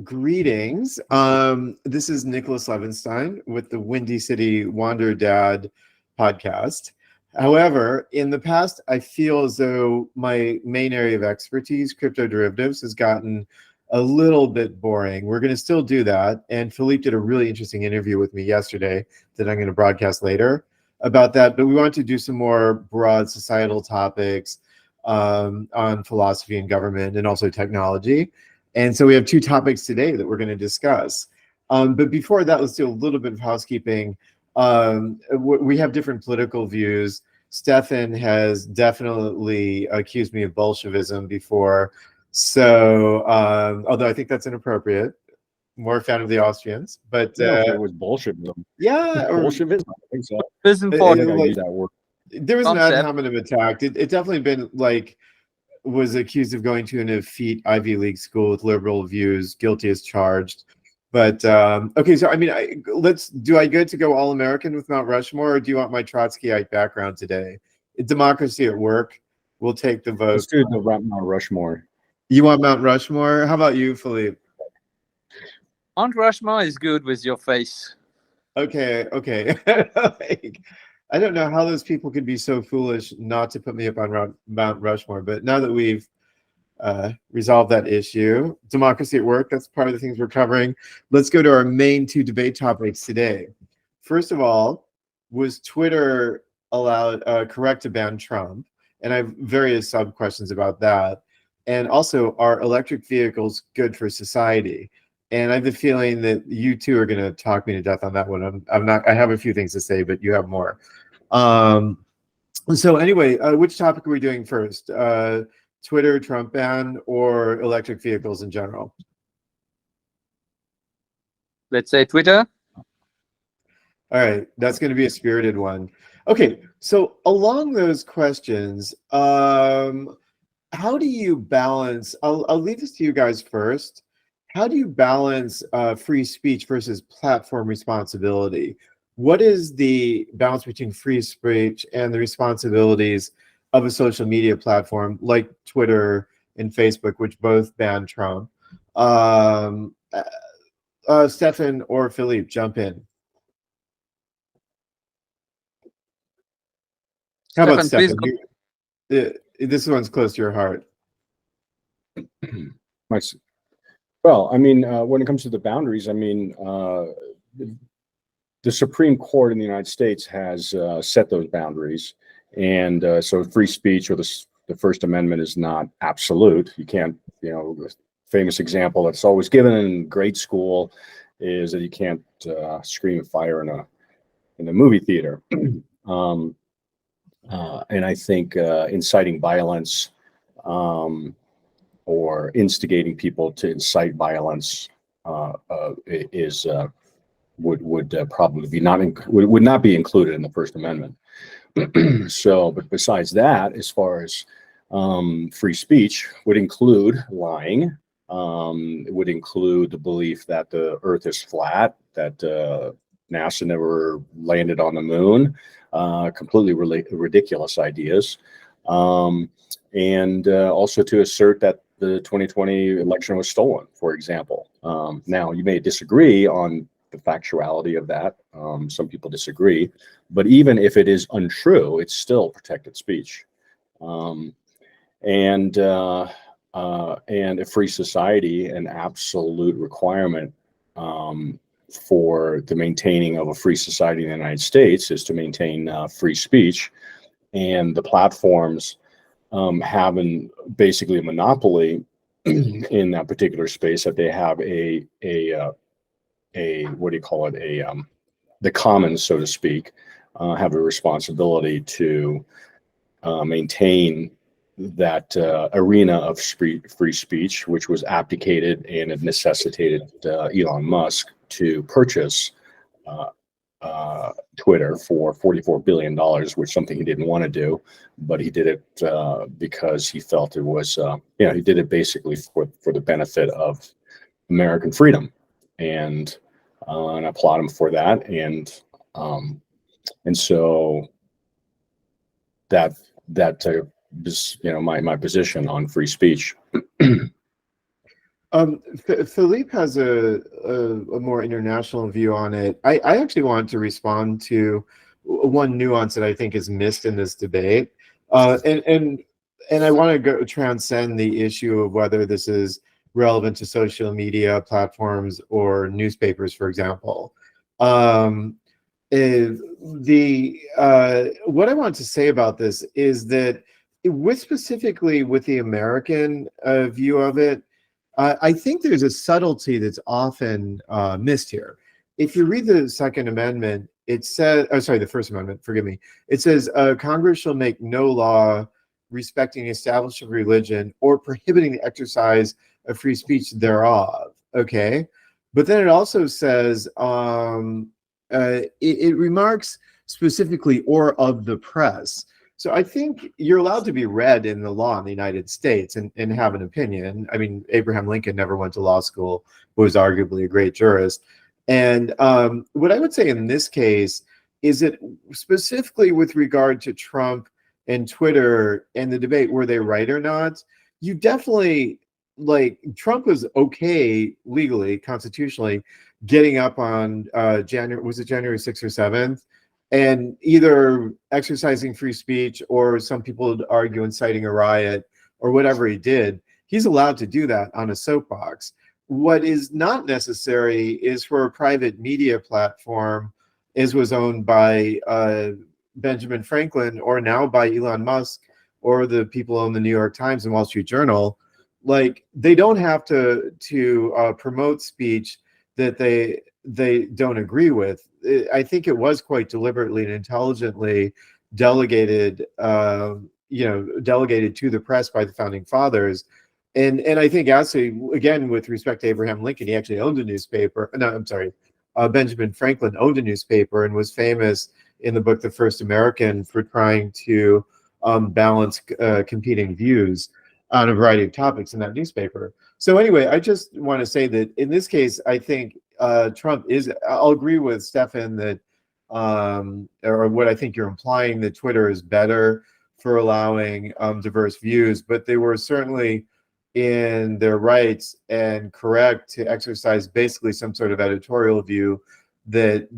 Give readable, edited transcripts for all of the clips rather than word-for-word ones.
Greetings. This is Nicholas Levenstein with the Windy City Wander Dad podcast. However, in the past, I feel as though my main area of expertise, crypto derivatives, has gotten a little bit boring. We're going to still do that. And Philippe did a really interesting interview with me yesterday that I'm going to broadcast later about that. But we want to do some more broad societal topics on philosophy and government and also technology. And so we have two topics today that we're going to discuss. But before that, let's do a little bit of housekeeping. We have different political views. Stefan has definitely accused me of Bolshevism before. So, although I think that's inappropriate, more a fan of the Austrians. But it was Bolshevism. Yeah, Bolshevism. I think so. Use that word. There was an ad hominem attack. It definitely been like, was accused of going to an effete Ivy League school with liberal views, guilty as charged. But okay, so I mean, do I get to go all American with Mount Rushmore, or do you want my Trotskyite background today? Democracy at work. We'll take the vote. Let's do the Mount Rushmore. You want Mount Rushmore? How about you, Philippe? Mount Rushmore is good with your face. Okay. I don't know how those people could be so foolish not to put me up on Mount Rushmore, but now that we've resolved that issue, democracy at work, that's part of the things we're covering. Let's go to our main two debate topics today. First of all, was Twitter correct to ban Trump? And I have various sub-questions about that. And also, are electric vehicles good for society? And I have the feeling that you two are going to talk me to death on that one. I have a few things to say, but you have more. So anyway, which topic are we doing first? Twitter, Trump ban, or electric vehicles in general? Let's say Twitter. All right, that's going to be a spirited one. Okay, so along those questions, how do you balance, I'll leave this to you guys first. How do you balance free speech versus platform responsibility? What is the balance between free speech and the responsibilities of a social media platform like Twitter and Facebook, which both ban Trump? Stefan or Philippe, jump in. How about Stefan? This one's close to your heart. Well, I mean, when it comes to the boundaries, I mean, the Supreme Court in the United States has set those boundaries. And so free speech or the First Amendment is not absolute. You can't, the famous example that's always given in grade school is that you can't scream fire in a movie theater. And I think inciting violence or instigating people to incite violence would probably be would not be included in the First Amendment. So, but besides that, as far as free speech, would include lying. It would include the belief that the Earth is flat, that NASA never landed on the moon, completely ridiculous ideas, and also to assert that the 2020 election was stolen, for example. Now, you may disagree on the factuality of that. Some people disagree, but even if it is untrue, it's still protected speech. And a free society, an absolute requirement for the maintaining of a free society in the United States is to maintain free speech, and the platforms having basically a monopoly in that particular space, that they have a what do you call it, the commons, so to speak, have a responsibility to maintain that arena of free speech, which was abdicated, and it necessitated Elon Musk to purchase Twitter for $44 billion, which is something he didn't want to do, but he did it because he felt it was, he did it basically for the benefit of American freedom, and I applaud him for that. And so that is, my position on free speech. Philippe has a more international view on it. I actually want to respond to one nuance that I think is missed in this debate, and I want to go transcend the issue of whether this is relevant to social media platforms or newspapers, for example. Um, what I want to say about this is that specifically with the American view of it, I think there's a subtlety that's often missed here. If you read the Second Amendment, it says, oh, sorry, the First Amendment, forgive me. It says Congress shall make no law respecting the establishment of religion or prohibiting the exercise of free speech thereof. Okay. But then it also says, it remarks specifically or of the press. So I think you're allowed to be read in the law in the United States and have an opinion. I mean, Abraham Lincoln never went to law school, but was arguably a great jurist. And what I would say in this case is that specifically with regard to Trump and Twitter and the debate, were they right or not? You definitely, like, Trump was okay legally, constitutionally, getting up on January 6th or 7th, and either exercising free speech, or some people would argue inciting a riot, or whatever he did. He's allowed to do that on a soapbox. What is not necessary is for a private media platform, as was owned by Benjamin Franklin, or now by Elon Musk, or the people who own the New York Times and Wall Street Journal. Like, they don't have to promote speech that they don't agree with. I think it was quite deliberately and intelligently delegated, delegated to the press by the founding fathers. And I think, actually, again, with respect to Abraham Lincoln, he actually owned a newspaper. No, I'm sorry. Benjamin Franklin owned a newspaper and was famous in the book The First American for trying to balance competing views on a variety of topics in that newspaper. So anyway, I just want to say that in this case, I think Trump is, I'll agree with Stefan that, or what I think you're implying, that Twitter is better for allowing diverse views, but they were certainly in their rights and correct to exercise basically some sort of editorial view that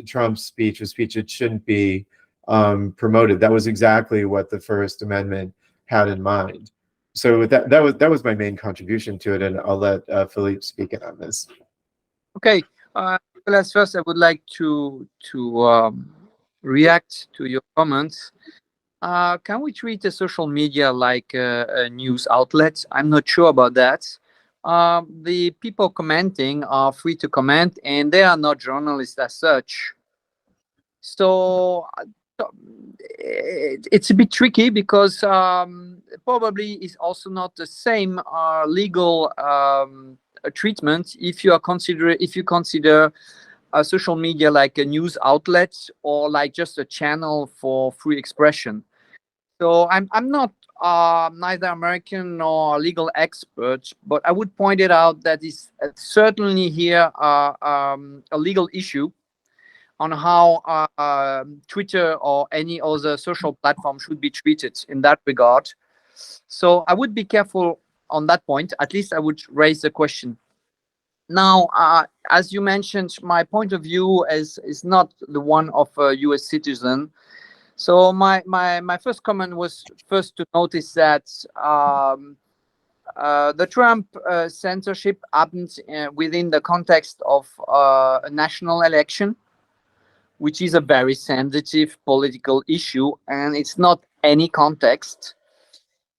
Trump's speech was speech that shouldn't be promoted. That was exactly what the First Amendment had in mind. So that was my main contribution to it, and I'll let Philippe speak in on this. Okay. Nicholas, first I would like to react to your comments. Can we treat the social media like a news outlet? I'm not sure about that. The people commenting are free to comment, and they are not journalists as such. So it's a bit tricky, because probably it's also not the same legal treatment if you consider social media like a news outlet, or like just a channel for free expression. So I'm not neither American nor legal expert, but I would point it out that it's certainly here a legal issue on how Twitter or any other social platform should be treated in that regard. So I would be careful on that point. At least I would raise the question. Now, as you mentioned, my point of view is not the one of a US citizen. So my first comment was first to notice that the Trump censorship happened within the context of a national election, which is a very sensitive political issue, and it's not any context.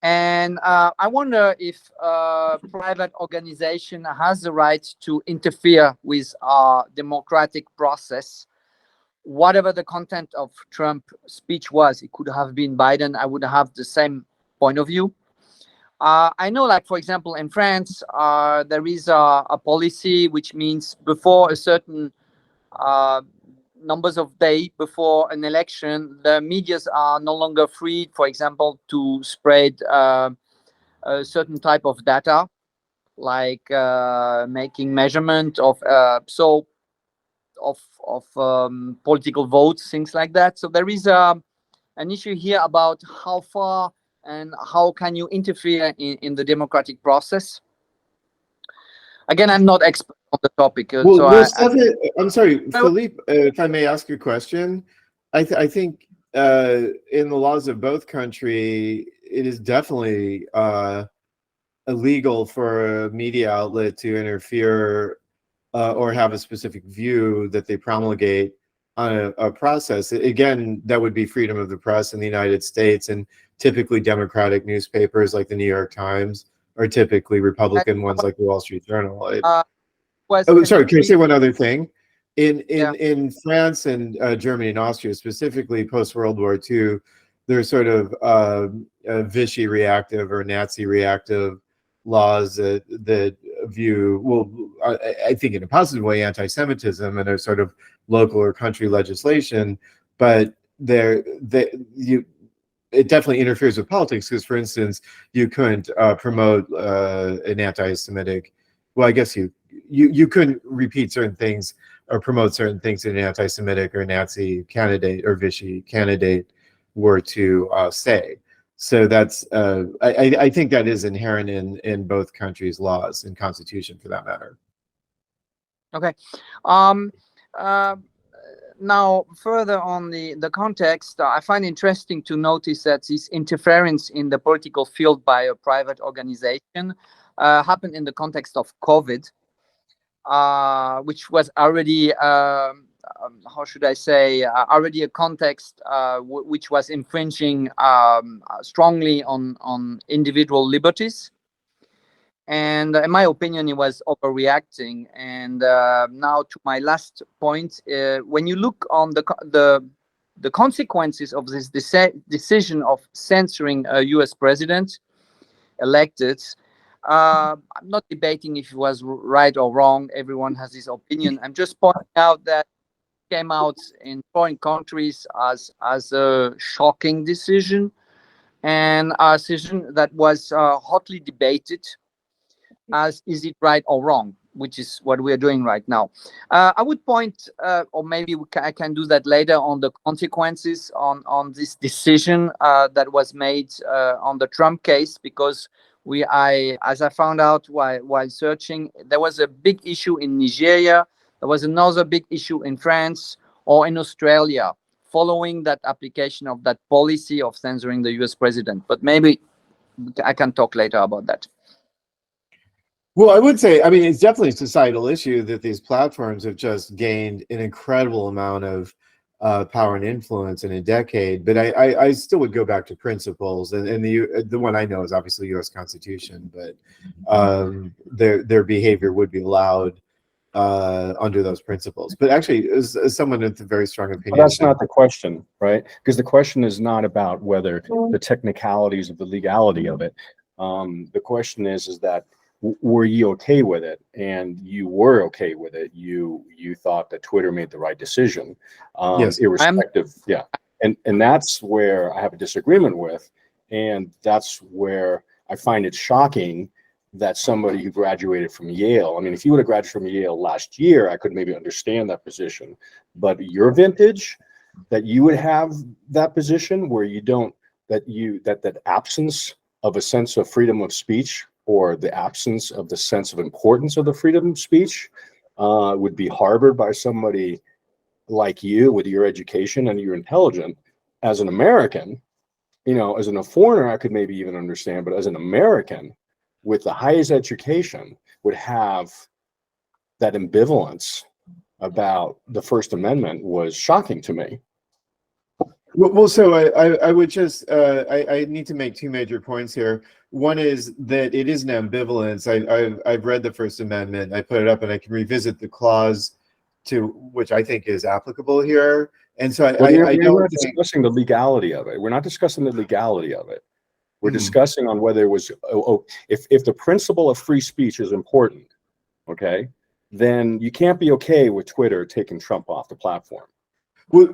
And I wonder if a private organization has the right to interfere with our democratic process, whatever the content of Trump's speech was. It could have been Biden. I would have the same point of view. I know, like, for example, in France, there is a policy which means before a certain numbers of days before an election, the medias are no longer free, for example, to spread a certain type of data, like making measurement of political votes, things like that. So there is an issue here about how far and how can you interfere in the democratic process. Again, I'm not expert on the topic, Stefan, I'm sorry, Philippe, if I may ask a question. I think in the laws of both country, it is definitely illegal for a media outlet to interfere or have a specific view that they promulgate on a process. Again, that would be freedom of the press in the United States, and typically Democratic newspapers like the New York Times are typically Republican ones like the Wall Street Journal. Sorry, can I say one other thing? In France and Germany and Austria, specifically post World War II, there's sort of Vichy reactive or Nazi reactive laws that view, well, I think in a positive way, anti-Semitism, and there's sort of local or country legislation, but it definitely interferes with politics, because, for instance, you couldn't promote an anti-Semitic. Well, I guess you couldn't repeat certain things or promote certain things that an anti-Semitic or Nazi candidate or Vichy candidate were to say. So that's I think that is inherent in both countries' laws and constitution, for that matter. Okay. Now, further on the context, I find interesting to notice that this interference in the political field by a private organization happened in the context of COVID, which was already, how should I say, already a context which was infringing strongly on individual liberties. And in my opinion, it was overreacting. And now to my last point, when you look on the consequences of this decision of censoring a U.S. president elected, I'm not debating if it was right or wrong. Everyone has his opinion. I'm just pointing out that it came out in foreign countries as a shocking decision, and a decision that was hotly debated as is it right or wrong, which is what we are doing right now. I would point, or maybe I can do that later, on the consequences on this decision that was made on the Trump case, because as I found out while searching, there was a big issue in Nigeria, there was another big issue in France or in Australia, following that application of that policy of censoring the US president. But maybe I can talk later about that. Well, I would say, I mean, it's definitely a societal issue that these platforms have just gained an incredible amount of power and influence in a decade. But I still would go back to principles, and the one I know is obviously U.S. Constitution, but their behavior would be allowed under those principles. But actually, as someone with a very strong opinion, but that's not the question, right? Because the question is not about whether the technicalities of the legality of it. The question is that, were you okay with it? And you were okay with it. You thought that Twitter made the right decision, yes, irrespective. Yeah, and that's where I have a disagreement with, and that's where I find it shocking that somebody who graduated from Yale, I mean, if you would have graduated from Yale last year, I could maybe understand that position. But your vintage, that you would have that position where you don't, that absence of a sense of freedom of speech, or the absence of the sense of importance of the freedom of speech, would be harbored by somebody like you with your education and your intelligence. As an American, as a foreigner, I could maybe even understand, but as an American with the highest education would have that ambivalence about the First Amendment was shocking to me. Well, so I would just I need to make two major points here. One is that it is an ambivalence. I've read the First Amendment. I put it up, and I can revisit the clause to which I think is applicable here. And so we're not discussing the legality of it. We're not discussing the legality of it. We're discussing on whether it was if the principle of free speech is important, okay, then you can't be okay with Twitter taking Trump off the platform. Well,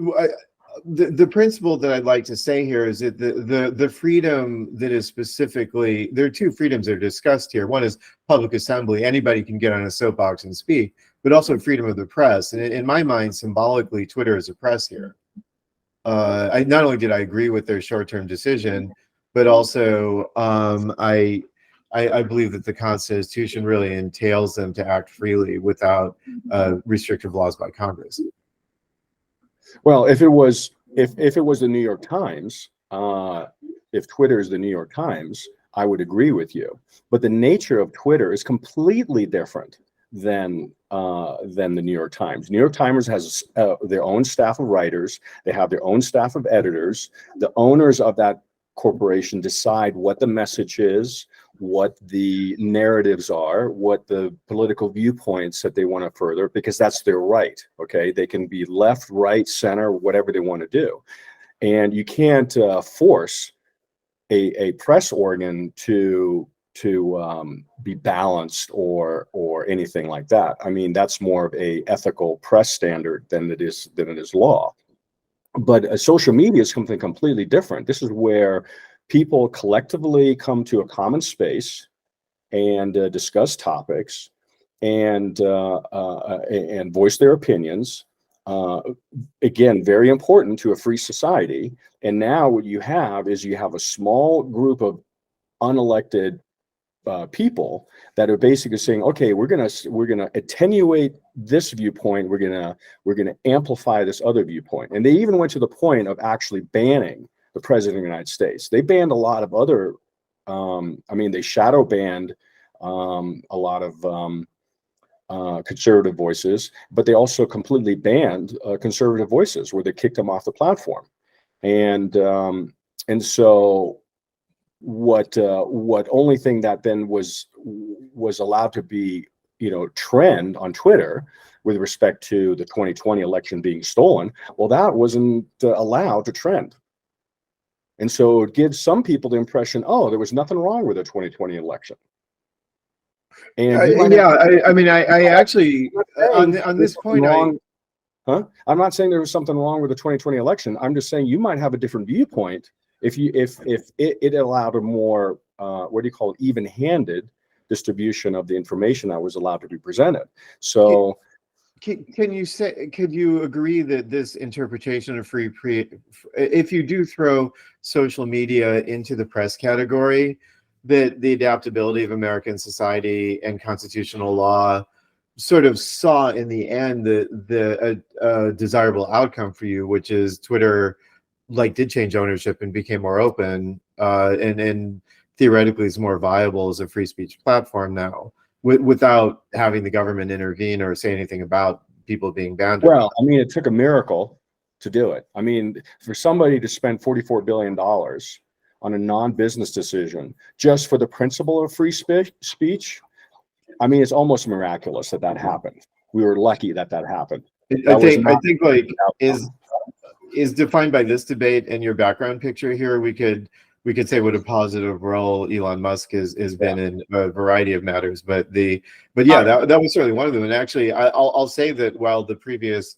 the principle that I'd like to say here is that the freedom that is specifically, there are two freedoms that are discussed here. One is public assembly. Anybody can get on a soapbox and speak, but also freedom of the press. And in my mind, symbolically, Twitter is a press here. Not only did I agree with their short-term decision, but also I I believe that the Constitution really entails them to act freely without restrictive laws by Congress. Well, if it was the New York Times, if Twitter is the New York Times, I would agree with you. But the nature of Twitter is completely different than the New York Times. New York Times has their own staff of writers. They have their own staff of editors. The owners of that corporation decide what the message is, what the narratives are, what the political viewpoints that they want to further, because that's their right. Okay, they can be left, right, center, whatever they want to do, and you can't force a press organ to be balanced or anything like that. I mean, that's more of a ethical press standard than it is law. But social media is something completely different. This is where people collectively come to a common space and discuss topics and voice their opinions. Again, very important to a free society. And now what you have is you have a small group of unelected people that are basically saying, okay, we're gonna attenuate this viewpoint, we're gonna amplify this other viewpoint. And they even went to the point of actually banning the president of the United States. They banned a lot of other they shadow banned a lot of conservative voices, but they also completely banned conservative voices, where they kicked them off the platform. And so what only thing that then was allowed to be, trend on Twitter with respect to the 2020 election being stolen, well, that wasn't allowed to trend. And so it gives some people the impression, oh, there was nothing wrong with the 2020 election. And I actually on this point, I'm not saying there was something wrong with the 2020 election. I'm just saying you might have a different viewpoint if it allowed a more even-handed distribution of the information that was allowed to be presented. So could you agree that this interpretation of if you do throw social media into the press category, that the adaptability of American society and constitutional law sort of saw in the end the desirable outcome for you, which is Twitter did change ownership and became more open, and theoretically is more viable as a free speech platform now, without having the government intervene or say anything about people being banned? Well, I mean, it took a miracle to do it. I mean, for somebody to spend $44 billion on a non-business decision just for the principle of free speech, I mean, it's almost miraculous that happened. We were lucky that happened. I think is defined by this debate and your background picture here. We could say what a positive role Elon Musk has been in a variety of matters, but that was certainly one of them. And actually, I'll say that while the previous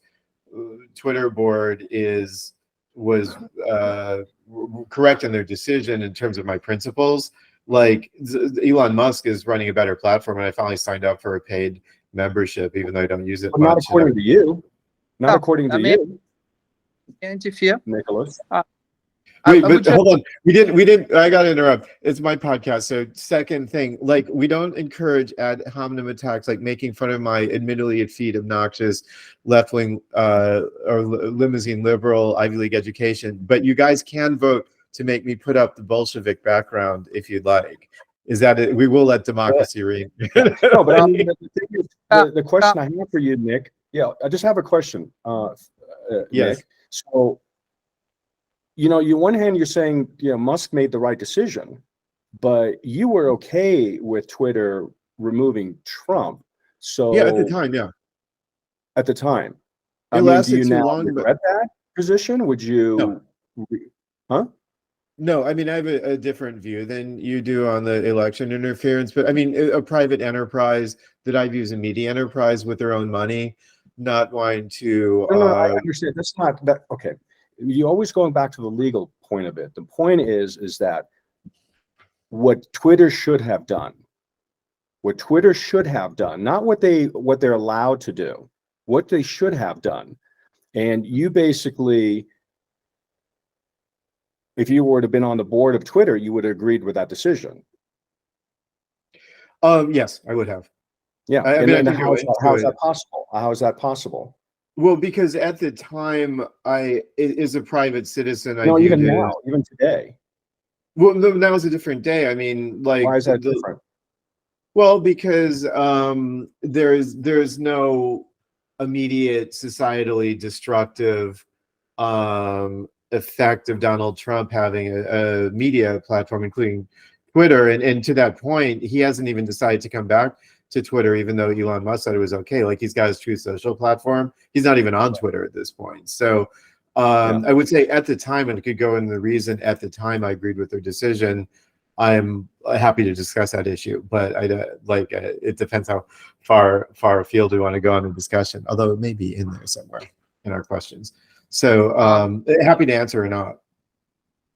Twitter board was correct in their decision in terms of my principles, Elon Musk is running a better platform, and I finally signed up for a paid membership, even though I don't use it much. Not according to you. Not according to you. Interfere, Nicholas. Wait, but hold on. We didn't. I got to interrupt. It's my podcast. So second thing, we don't encourage ad hominem attacks, like making fun of my admittedly effete, obnoxious left-wing or limousine liberal Ivy League education. But you guys can vote to make me put up the Bolshevik background if you'd like. Is that it? We will let democracy reign. No, but I mean, the question I have for you, Nick. Yeah, I just have a question. Yes. Nick. So, you one hand, you're saying, Musk made the right decision, but you were okay with Twitter removing Trump. So yeah, at the time, yeah. At the time. It lasted do you too now long, regret that position? Would you? No. No, I mean, I have a different view than you do on the election interference, but I mean, a private enterprise that I view as a media enterprise with their own money, not wanting to. No, I understand. That's not that. Okay, you're always going back to the legal point of it. The point is that what Twitter should have done, not what they're allowed to do, what they should have done, and you basically. If you were to have been on the board of Twitter, you would have agreed with that decision. Yes, I would have. Yeah, I and mean, I then could go how into is that it. possible? How is that possible? Well, because at the time, as a private citizen, I No, viewed even it now, as, even today. well, no, now is a different day. I mean, Why like is that different? well, because there's no immediate societally destructive effect of Donald Trump having a media platform, including Twitter. And to that point, he hasn't even decided to come back to Twitter, even though Elon Musk said it was okay. Like, he's got his Truth Social platform. He's not even on Twitter at this point. So Yeah. I would say at the time, and it could go in the reason at the time I agreed with their decision. I'm happy to discuss that issue, but it depends how far afield we want to go on the discussion. Although it may be in there somewhere in our questions. So happy to answer or not.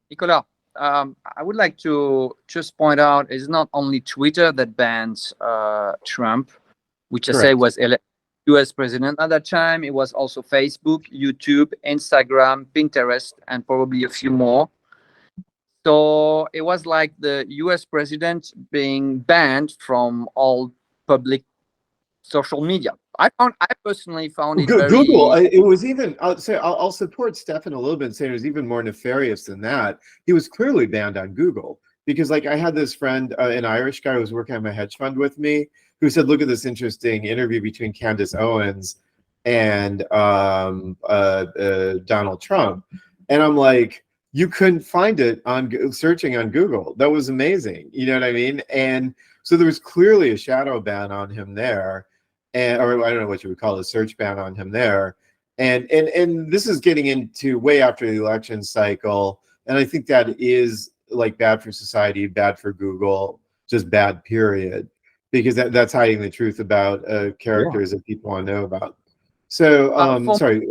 Nicolas, I would like to just point out it's not only Twitter that bans Trump, which I say Correct. was US president at that time. It was also Facebook, YouTube, Instagram, Pinterest, and probably a few more. So it was like the US president being banned from all public social media. I personally found it Google, very. it was even, I'll support Stefan a little bit, saying it was even more nefarious than that. He was clearly banned on Google because, like, I had this friend, an Irish guy who was working on my hedge fund with me, who said, look at this interesting interview between Candace Owens and Donald Trump. And I'm like, you couldn't find it on searching on Google. That was amazing. You know what I mean? And so there was clearly a shadow ban on him there. And, or I don't know what you would call a search ban on him there. And this is getting into way after the election cycle. And I think that is like bad for society, bad for Google, just bad, period. Because that's hiding the truth about characters that people want to know about. So, sorry.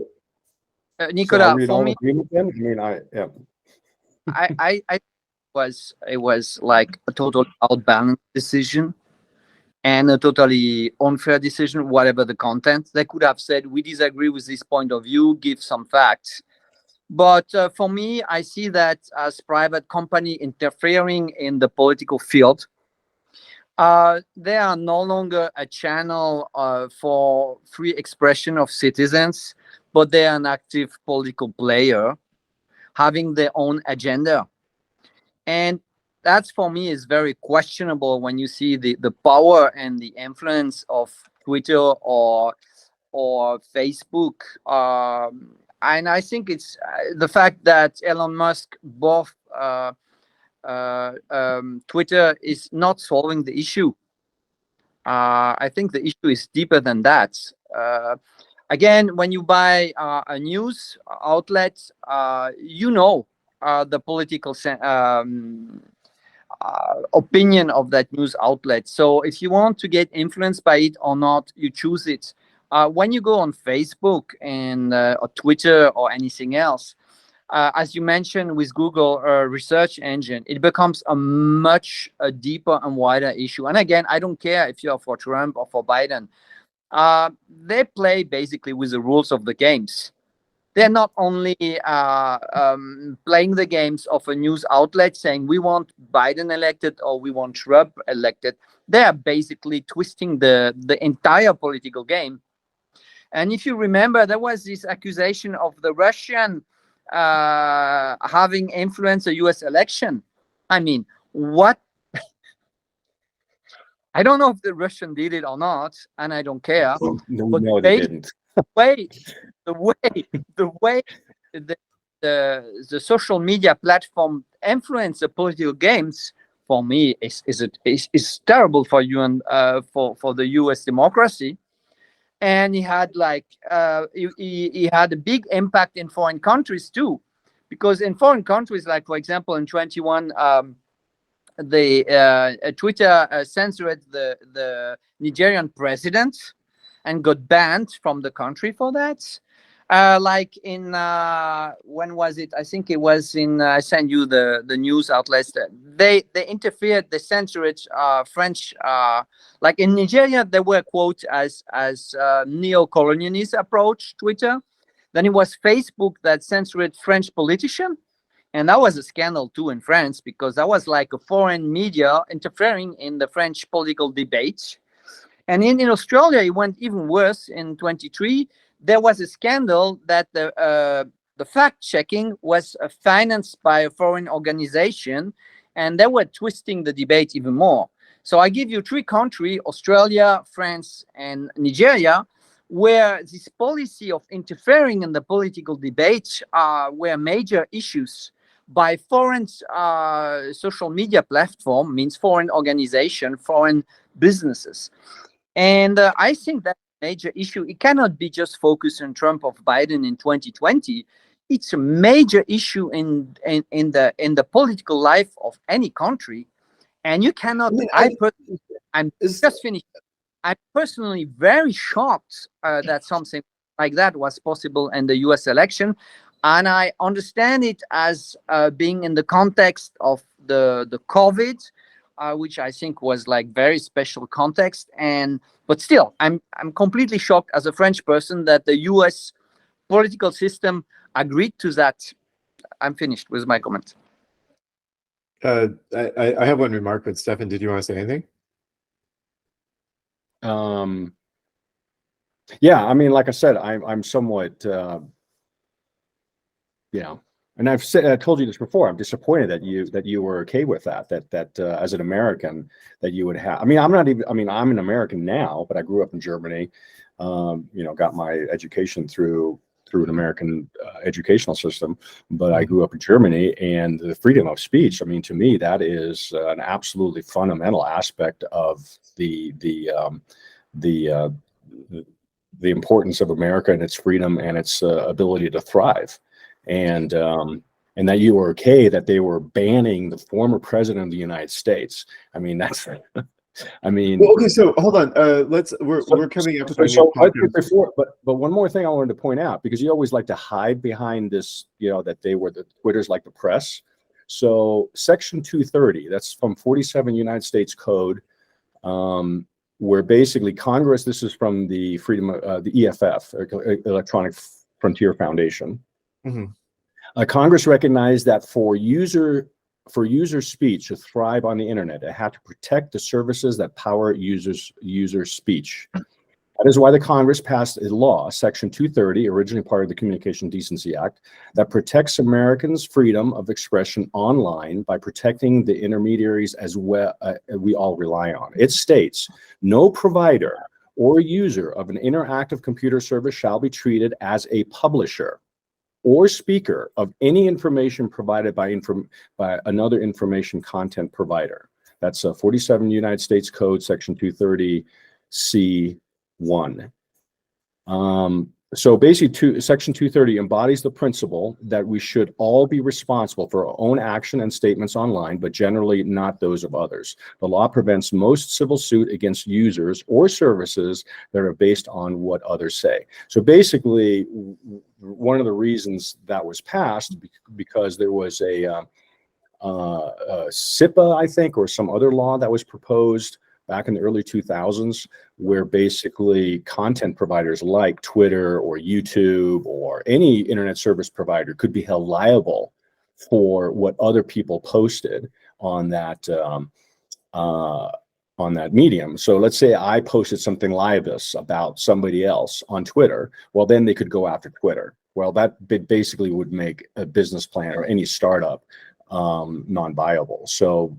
So are Nicolas, we in for all me, agreement then? I mean, yeah. I it was like a total outbalanced decision and a totally unfair decision, whatever the content. They could have said, we disagree with this point of view, give some facts. But for me, I see that as private company interfering in the political field. They are no longer a channel for free expression of citizens, but they are an active political player having their own agenda. And that's, for me, is very questionable when you see the power and the influence of Twitter or Facebook. And I think it's the fact that Elon Musk bought Twitter is not solving the issue. I think the issue is deeper than that. Again, when you buy a news outlet, the political opinion of that news outlet. So if you want to get influenced by it or not, you choose it. When you go on Facebook and or Twitter or anything else, as you mentioned with Google research engine, it becomes a much deeper and wider issue. And again, I don't care if you are for Trump or for Biden. They play basically with the rules of the games. They're not only playing the games of a news outlet saying we want Biden elected or we want Trump elected. They are basically twisting the entire political game. And if you remember, there was this accusation of the Russian having influenced the US election. I mean, what? I don't know if the Russian did it or not, and I don't care. No, they didn't. The way the social media platform influence the political games, for me, is terrible for you and for the U.S. democracy. And he had he had a big impact in foreign countries too, because in foreign countries, like for example in 21. Twitter censored the Nigerian president and got banned from the country for that. Like in when was it? I think it was in. I sent you the news outlets. They interfered. They censored French. Like in Nigeria, they were quote as neo-colonialist approach Twitter. Then it was Facebook that censored French politician. And that was a scandal too in France, because that was like a foreign media interfering in the French political debates. And in Australia, it went even worse. In 23, there was a scandal that the fact checking was financed by a foreign organization, and they were twisting the debate even more. So I give you 3 countries, Australia, France, and Nigeria, where this policy of interfering in the political debate were major issues by foreign social media platform, means foreign organization, foreign businesses. And I think that major issue, it cannot be just focused on Trump or Biden in 2020. It's a major issue in the political life of any country. And you cannot, I'm just finished. I'm personally very shocked that something like that was possible in the US election. And I understand it as being in the context of the COVID, which I think was like very special context. But still, I'm completely shocked as a French person that the US political system agreed to that. I'm finished with my comment. I have one remark, but Stefan, did you want to say anything? Yeah, I mean, like I said, I'm somewhat, and I told you this before. I'm disappointed that you were okay with that as an American that you would have. I mean, I'm an American now, but I grew up in Germany. Got my education through an American educational system, but I grew up in Germany, and the freedom of speech. I mean, to me, that is an absolutely fundamental aspect of the importance of America and its freedom and its ability to thrive. And that you were okay that they were banning the former president of the United States. I mean, that's, I mean. Well, okay, so hold on. We're coming up with before, but one more thing I wanted to point out, because you always like to hide behind this, that they were the Twitters like the press. So Section 230, that's from 47 United States Code, where basically Congress, this is from the the EFF, Electronic Frontier Foundation. Mm-hmm. Congress recognized that for user speech to thrive on the internet, it had to protect the services that power user speech. That is why the Congress passed a law, Section 230, originally part of the Communication Decency Act, that protects Americans' freedom of expression online by protecting the intermediaries as well we all rely on. It states, no provider or user of an interactive computer service shall be treated as a publisher or speaker of any information provided by another information content provider. That's 47 United States Code, Section 230, C1. So basically, Section 230 embodies the principle that we should all be responsible for our own action and statements online, but generally not those of others. The law prevents most civil suit against users or services that are based on what others say. So basically, one of the reasons that was passed, because there was a SIPA, I think, or some other law that was proposed back in the early 2000s, where basically content providers like Twitter or YouTube or any internet service provider could be held liable for what other people posted on that medium. So let's say I posted something libelous about somebody else on Twitter. Well, then they could go after Twitter. Well, that basically would make a business plan or any startup non-viable. So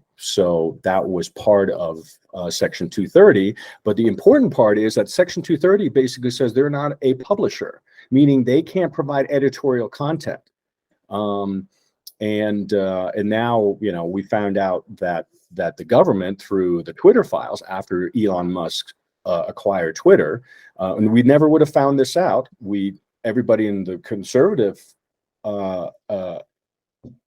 that was part of Section 230. But the important part is that Section 230 basically says they're not a publisher, meaning they can't provide editorial content. And now, we found out that the government, through the Twitter files, after Elon Musk acquired Twitter, and we never would have found this out. Everybody in the conservative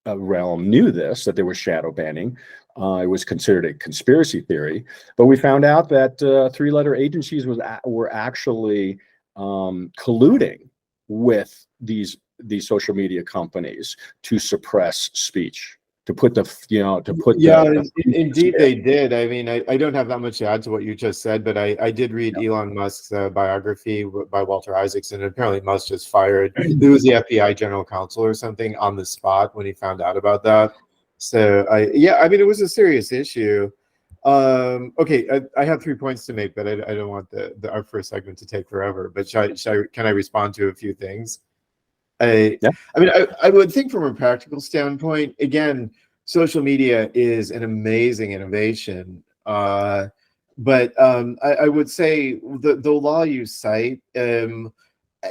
realm knew this, that there was shadow banning. It was considered a conspiracy theory, but we found out that 3-letter agencies were actually colluding with these social media companies to suppress speech. put the Yeah, the indeed they did. I mean, I don't have that much to add to what you just said, but I did read Elon Musk's biography by Walter Isaacson. And apparently Musk just fired, it was the FBI general counsel or something on the spot when he found out about that. So I mean, it was a serious issue. Okay, I have 3 points to make, but I don't want our first segment to take forever. But can I respond to a few things? I mean, I would think from a practical standpoint, again, social media is an amazing innovation. But I would say the law you cite,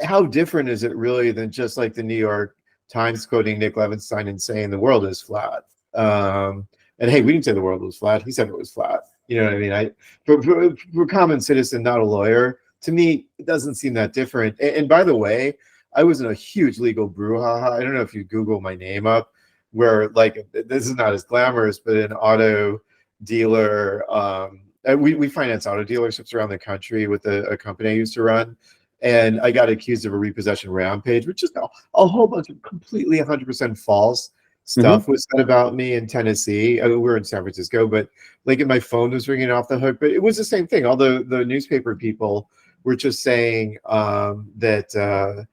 how different is it really than just like the New York Times quoting Nick Levenstein and saying the world is flat? And hey, we didn't say the world was flat. He said it was flat. You know what I mean? For common citizen, not a lawyer, to me, it doesn't seem that different. And by the way, I was in a huge legal brouhaha. I don't know if you Google my name up, where like this is not as glamorous, but an auto dealer. We finance auto dealerships around the country with a company I used to run, and I got accused of a repossession rampage, which is a whole bunch of completely 100% false stuff was said about me in Tennessee. We're in San Francisco, but like my phone was ringing off the hook. But it was the same thing. All the newspaper people were just saying that.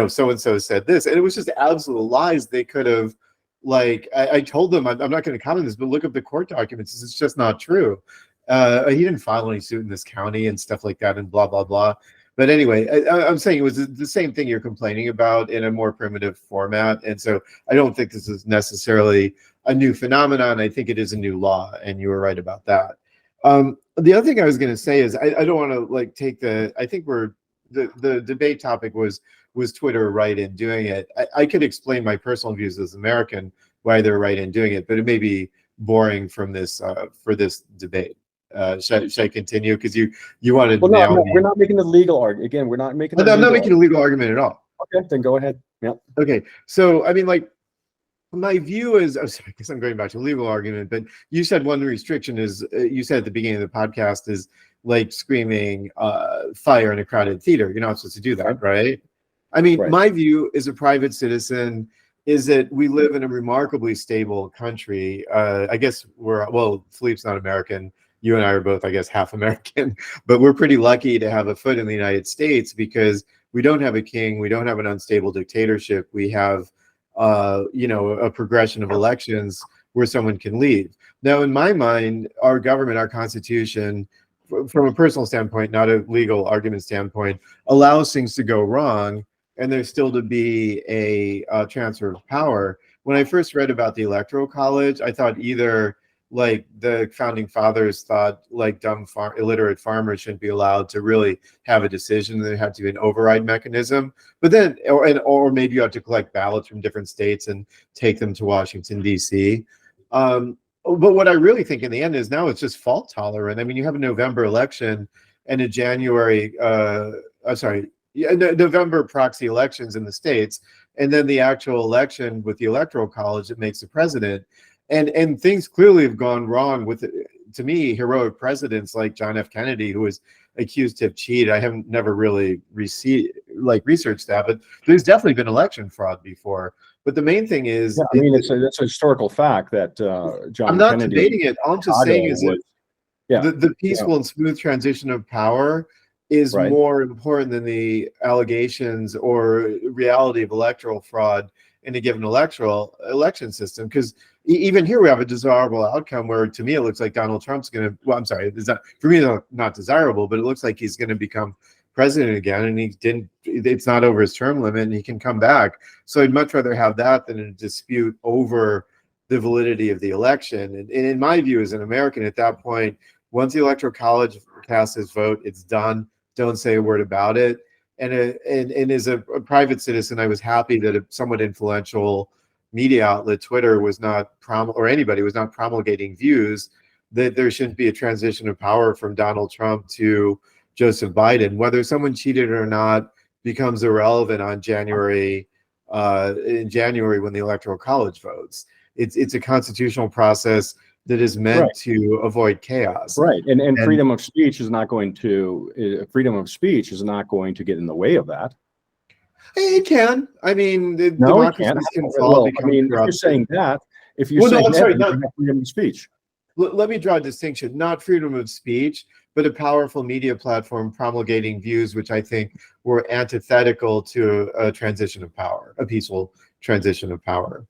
So and so said this, and it was just absolute lies. They could have, like, I told them I'm not going to comment on this, but look up the court documents. It's just not true. He didn't file any suit in this county and stuff like that, and blah blah blah. But anyway, I'm saying it was the same thing you're complaining about in a more primitive format, and so I don't think this is necessarily a new phenomenon. I think it is a new law, and you were right about that. The other thing I was going to say is I don't want to like take the. I think the debate topic was Twitter right in doing it. I could explain my personal views as American why they're right in doing it, but it may be boring from this for this debate. Should I continue? Because you wanted. Well, no, we're not making a legal argument. Again, we're not making. I'm not making a legal argument at all. Okay, then go ahead. Yeah. Okay, so I mean, like, my view is, I guess I'm going back to legal argument, but you said one restriction is, you said at the beginning of the podcast, is like screaming fire in a crowded theater. You're not supposed to do that, right? I mean, my view as a private citizen is that we live in a remarkably stable country. I guess Philippe's not American. You and I are both, I guess, half American, but we're pretty lucky to have a foot in the United States because we don't have a king. We don't have an unstable dictatorship. We have, a progression of elections where someone can leave. Now, in my mind, our government, our constitution, from a personal standpoint, not a legal argument standpoint, allows things to go wrong and there's still to be a transfer of power. When I first read about the Electoral College, I thought either like the founding fathers thought like dumb illiterate farmers shouldn't be allowed to really have a decision. There had to be an override mechanism, but then or maybe you have to collect ballots from different states and take them to Washington, D.C. But what I really think in the end is now it's just fault tolerant. I mean, you have a November election and a November proxy elections in the states, and then the actual election with the Electoral College that makes the president. And things clearly have gone wrong with, to me, heroic presidents like John F. Kennedy, who was accused to have cheated. I haven't never really researched that, but there's definitely been election fraud before. But the main thing is, I mean, it's a historical fact that John. I'm not Kennedy, debating it. All I'm just saying is that the peaceful and smooth transition of power is more important than the allegations or reality of electoral fraud in a given election system. Because even here we have a desirable outcome where, to me, it looks like Donald Trump's going to. Well, I'm sorry, it's not, for me, it's not desirable, but it looks like he's going to become president again, and he didn't. It's not over his term limit, and he can come back. So I'd much rather have that than a dispute over the validity of the election. And in my view, as an American, at that point, once the Electoral College casts its vote, it's done. Don't say a word about it. And as a private citizen, I was happy that a somewhat influential media outlet, Twitter, was not anybody was not promulgating views that there shouldn't be a transition of power from Donald Trump to Joseph Biden. Whether someone cheated or not becomes irrelevant on January when the Electoral College votes. It's a constitutional process that is meant to avoid chaos. Right, and freedom of speech is not going to get in the way of that. It can. I mean, democracies can fall. Well, I mean, if you're saying that, If you Well, say no, I'm sorry, never, you have freedom of speech. let me draw a distinction, not freedom of speech, but a powerful media platform promulgating views which I think were antithetical to a transition of power, a peaceful transition of power.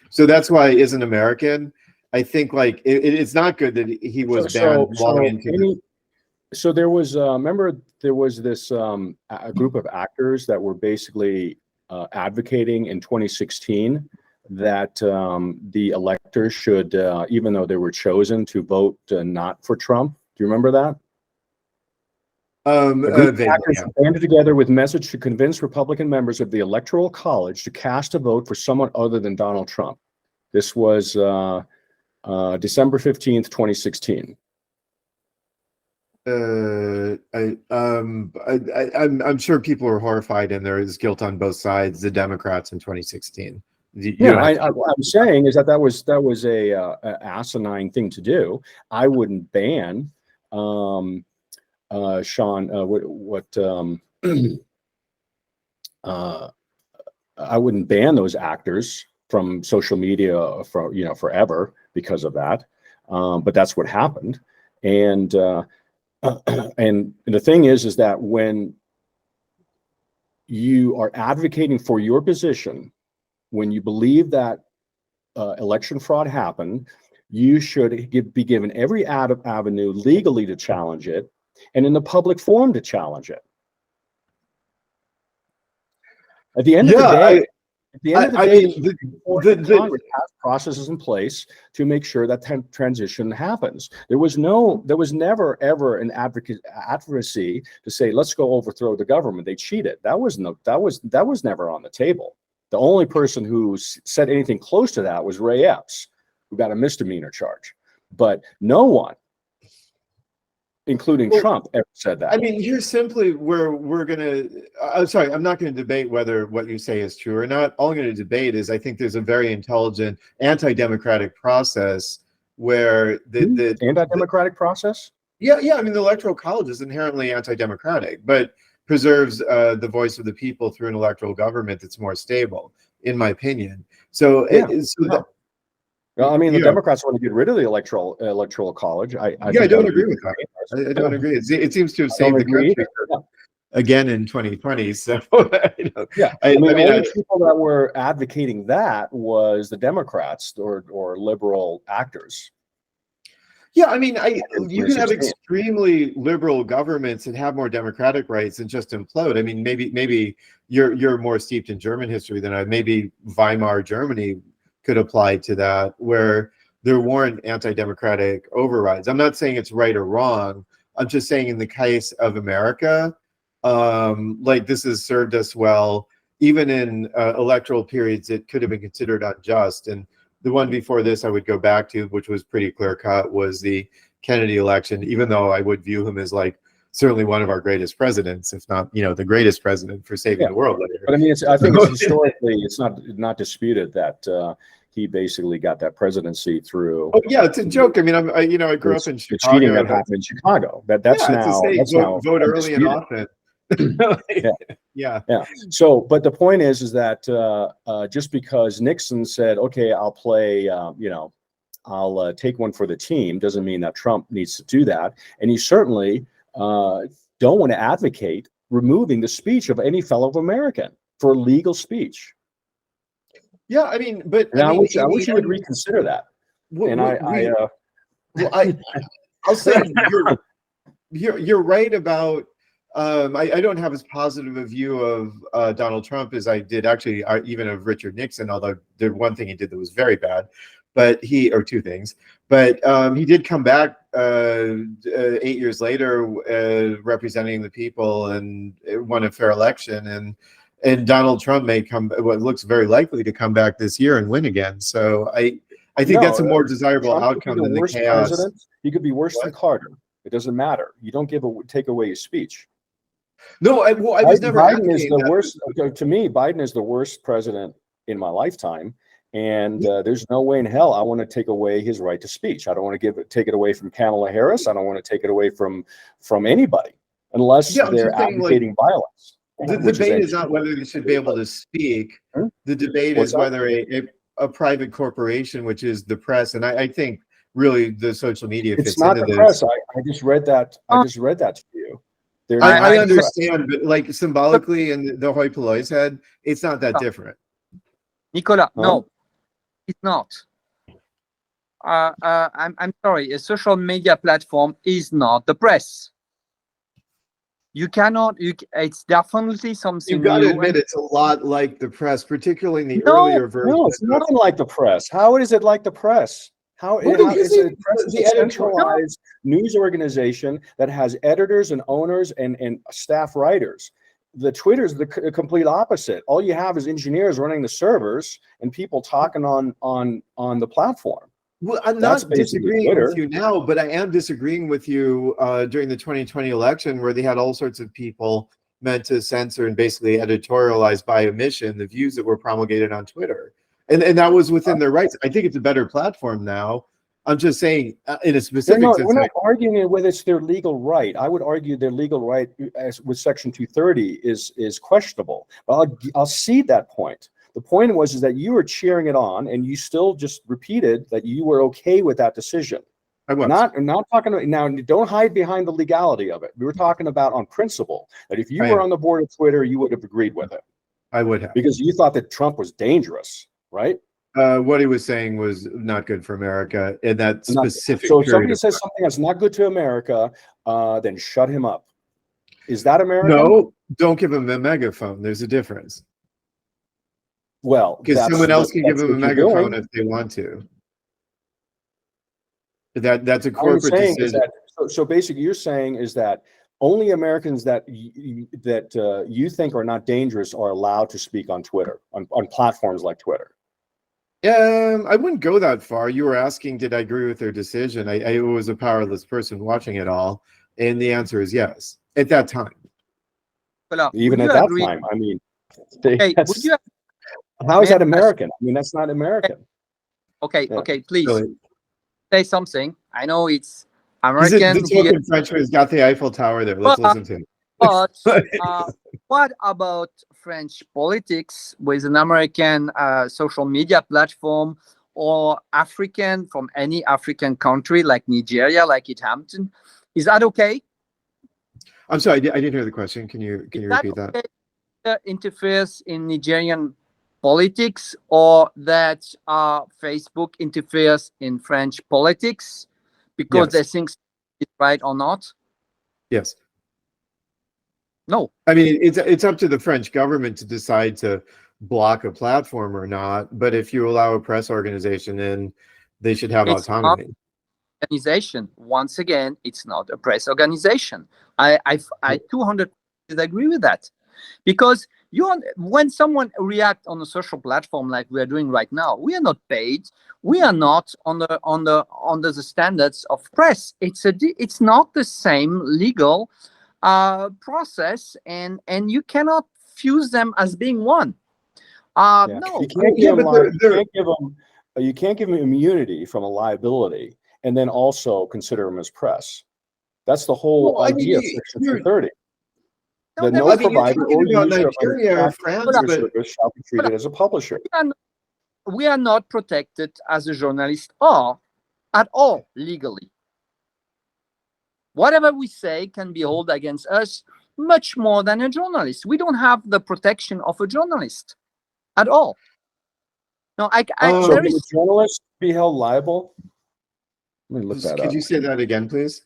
So that's why, as an American, I think like it's not good that he was banned long into the. So there was, remember, there was this a group of actors that were basically advocating in 2016 that the electors should, even though they were chosen, to vote not for Trump. Do you remember that? A group of actors banded together with message to convince Republican members of the Electoral College to cast a vote for someone other than Donald Trump. This was December 15th, 2016. I'm sure people are horrified, and there is guilt on both sides. The Democrats in 2016. I'm saying is that was a asinine thing to do. I wouldn't ban, Sean. I wouldn't ban those actors from social media for forever because of that. But that's what happened, and the thing is that when you are advocating for your position, when you believe that election fraud happened, you should be given every avenue legally to challenge it, and in the public forum to challenge it. At the end of the day, Congress has processes in place to make sure that transition happens. There was never ever an advocacy to say, let's go overthrow the government. They cheated. That was never on the table. The only person who said anything close to that was Ray Epps, who got a misdemeanor charge. But no one, including Trump, ever said that. I mean, here's simply where we're gonna. I'm sorry, I'm not going to debate whether what you say is true or not. All I'm going to debate is I think there's a very intelligent anti-democratic process where the anti-democratic process. Yeah. I mean, the Electoral College is inherently anti-democratic, but preserves the voice of the people through an electoral government that's more stable, in my opinion. So, I mean, the Democrats want to get rid of the electoral college. I don't agree with that. I don't agree. It seems to have saved the country again in 2020. So, I mean, the people that were advocating that was the Democrats or liberal actors. Yeah, I mean, you can have extremely liberal governments and have more democratic rights and just implode. I mean, maybe you're more steeped in German history than I. Maybe Weimar Germany could apply to that, where there weren't anti-democratic overrides. I'm not saying it's right or wrong. I'm just saying in the case of America, like this has served us well, even in electoral periods it could have been considered unjust. And the one before this I would go back to, which was pretty clear cut, was the Kennedy election, even though I would view him as like certainly one of our greatest presidents, if not, the greatest president for saving the world later. But I mean, I think it's historically, it's not disputed that he basically got that presidency through. Oh yeah, it's a joke. I mean, I grew up in Chicago. The cheating that happened in Chicago. That's now vote early and often. Yeah. So, but the point is that just because Nixon said, okay, I'll play, I'll take one for the team, doesn't mean that Trump needs to do that. And he certainly don't want to advocate removing the speech of any fellow American for legal speech. Yeah, I mean, but I wish you would reconsider that. I'll say you're right about. I don't have as positive a view of Donald Trump as I did actually even of Richard Nixon, although the one thing he did that was very bad, or two things. But he did come back 8 years later representing the people and won a fair election. And Donald Trump may what looks very likely to come back this year and win again. So I think that's a more desirable outcome than the chaos. President. He could be worse than Carter. It doesn't matter. You don't take away his speech. No, I was never. Biden is the worst. To me, Biden is the worst president in my lifetime, and there's no way in hell I want to take away his right to speech. I don't want to take it away from Kamala Harris. I don't want to take it away from anybody unless they're advocating violence. The debate is not whether they should be able to speak. The debate is whether a private corporation, which is the press, and I think really the social media fits It's not into the this. press. I just read that. I just read that to you. I understand, but like symbolically in the hoi polloi's head, it's not that different. Nicolas, no, it's not. I'm sorry. A social media platform is not the press. You cannot. It's definitely something. You've got to new admit, and- it's a lot like the press, particularly in the No, earlier version. No, it's not unlike the press. How is it like the press? How Well, is because it? Press is the a centralized news organization that has editors and owners and staff writers. The Twitter's the complete opposite. All you have is engineers running the servers and people talking on the platform. Well, I'm That's not basically disagreeing Twitter. with you now, but I am disagreeing with you during the 2020 election, where they had all sorts of people meant to censor and basically editorialize by omission the views that were promulgated on Twitter. And that was within their rights. I think it's a better platform now. I'm just saying in a specific sense. We're not arguing whether it's their legal right. I would argue their legal right as with Section 230 is questionable. But I'll cede that point. The point is that you were cheering it on, and you still just repeated that you were okay with that decision. I was. Not talking about, now, don't hide behind the legality of it. We were talking about on principle that if you were on the board of Twitter, you would have agreed with it. I would have. Because you thought that Trump was dangerous, right? What he was saying was not good for America in that specific So if period somebody of says time. something that's not good to America, then shut him up. Is that American? No, don't give him a megaphone. There's a difference. Well, because someone else can give that's them a what you're megaphone doing. if they want to. That's a All I'm corporate saying is decision. that, so basically you're saying is that only Americans that you think are not dangerous are allowed to speak on Twitter, on platforms like Twitter. I wouldn't go that far. You were asking, did I agree with their decision? I was a powerless person watching it all, and the answer is yes. At that time, Even at that time, I mean, would you how is that American? I mean, that's not American. Okay, Yeah. okay, please really. say something. I know it's He's American the here, token Frenchman has got the Eiffel Tower there. Let's listen to him. but what about French politics with an American social media platform, or African from any African country like Nigeria, like it happened? Is that okay? I'm sorry, I didn't hear the question. Can you repeat that? Okay? Interferes in Nigerian politics, or that Facebook interferes in French politics because they think it's right or not? Yes. No. I mean, it's up to the French government to decide to block a platform or not. But if you allow a press organization in, they should have autonomy. Organization. Once again, it's not a press organization. I 200% agree with that, because when someone reacts on a social platform like we are doing right now, we are not paid. We are not under the standards of press. It's not the same legal process, and you cannot fuse them as being one. No, you can't give them immunity from a liability and then also consider them as press. That's the whole idea of Section 230. No, no provider or about user of Nigeria or France, but service shall be treated as a publisher. We are not protected as a journalist or at all legally. Whatever we say can be held against us much more than a journalist. We don't have the protection of a journalist at all. No, So can a journalist be held liable? Let me look that up. Could you say that again, please?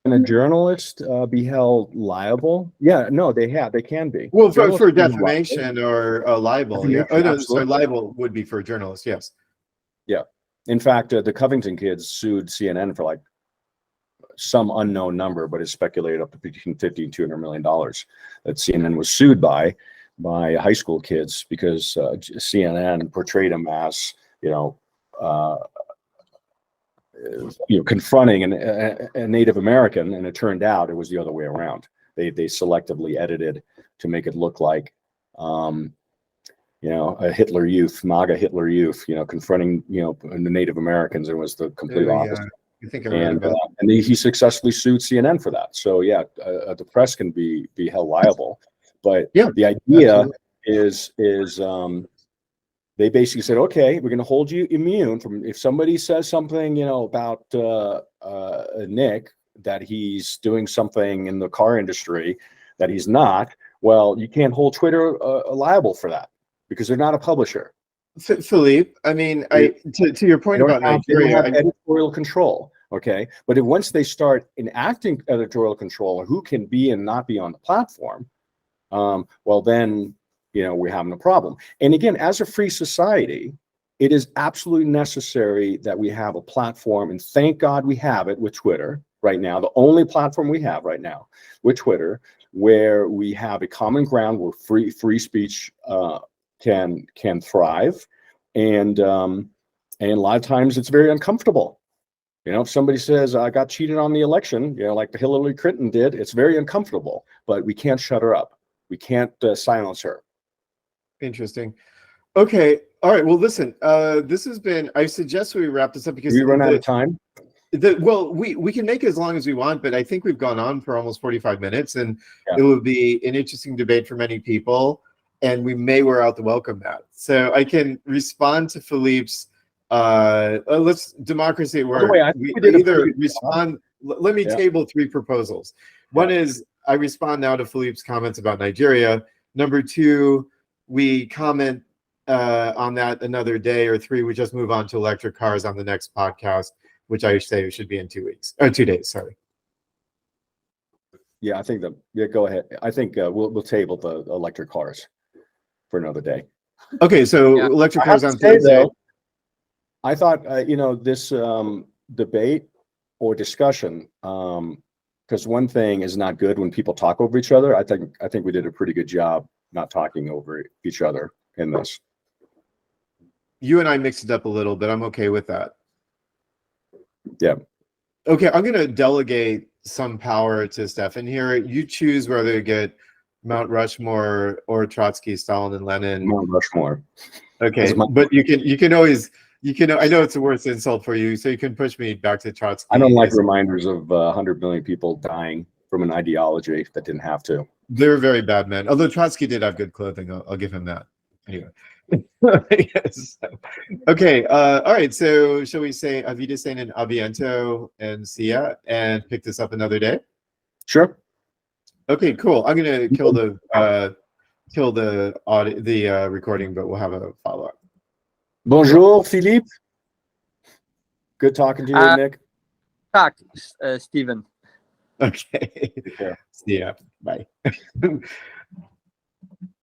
Can a journalist be held liable? Yeah, no, they can be. Well, for defamation or libel. Yeah. Oh, no, so Absolutely. libel would be for journalists. Yes. Yeah. In fact, the Covington kids sued CNN for like some unknown number, but it's speculated up to between $50 and $200 million that CNN was sued by high school kids because CNN portrayed them as, confronting a Native American, and it turned out it was the other way around. They selectively edited to make it look like, a Hitler Youth, MAGA Hitler Youth, confronting, the Native Americans. It was the complete opposite. I think I read about that. And he successfully sued CNN for that. So yeah, the press can be held liable, but the idea is they basically said, okay, we're going to hold you immune from if somebody says something, about Nick, that he's doing something in the car industry that he's not. Well, you can't hold Twitter liable for that because they're not a publisher. Philippe, I mean, to your point about they don't Nigeria, have editorial control. Okay, but once they start enacting editorial control of who can be and not be on the platform, well, then we're having a problem. And again, as a free society, it is absolutely necessary that we have a platform, and thank God we have it with Twitter right now, the only platform we have right now with Twitter, where we have a common ground where free speech can thrive, and a lot of times it's very uncomfortable. If somebody says I got cheated on the election, like the Hillary Clinton did, it's very uncomfortable. But we can't shut her up. We can't silence her. Interesting. Okay. All right. Well, listen. This has been. I suggest we wrap this up because we run out of time. Well, we can make it as long as we want, but I think we've gone on for almost 45 minutes, and it will be an interesting debate for many people, and we may wear out the welcome mat. So I can respond to Philippe's. Let's democracy at work. We either respond. Let me table 3 proposals. One is I respond now to Philippe's comments about Nigeria. Number 2, we comment on that another day, or 3, we just move on to electric cars on the next podcast, which I say should be in 2 weeks or 2 days. Sorry. Yeah, I think go ahead. I think we'll table the electric cars for another day. Okay, so electric cars on Thursday. Though, I thought this debate or discussion, because one thing is not good when people talk over each other. I think we did a pretty good job not talking over each other in this. You and I mixed it up a little, but I'm okay with that. Yeah. Okay, I'm going to delegate some power to Stefan here. You choose whether to get Mount Rushmore or Trotsky, Stalin, and Lenin. Mount Rushmore. Okay, but you can always. I know it's the worst insult for you, so you can push me back to Trotsky. I don't like reminders of 100 million people dying from an ideology that didn't have to. They're very bad men. Although Trotsky did have good clothing, I'll give him that. Anyway. Yes. Okay. All right. So shall we say Avida and Aviento and Sia and pick this up another day? Sure. Okay. Cool. I'm gonna kill the recording, but we'll have a follow up. Bonjour, Philippe. Good talking to you, Nick. Tak, Steven. Okay. See ya. Bye.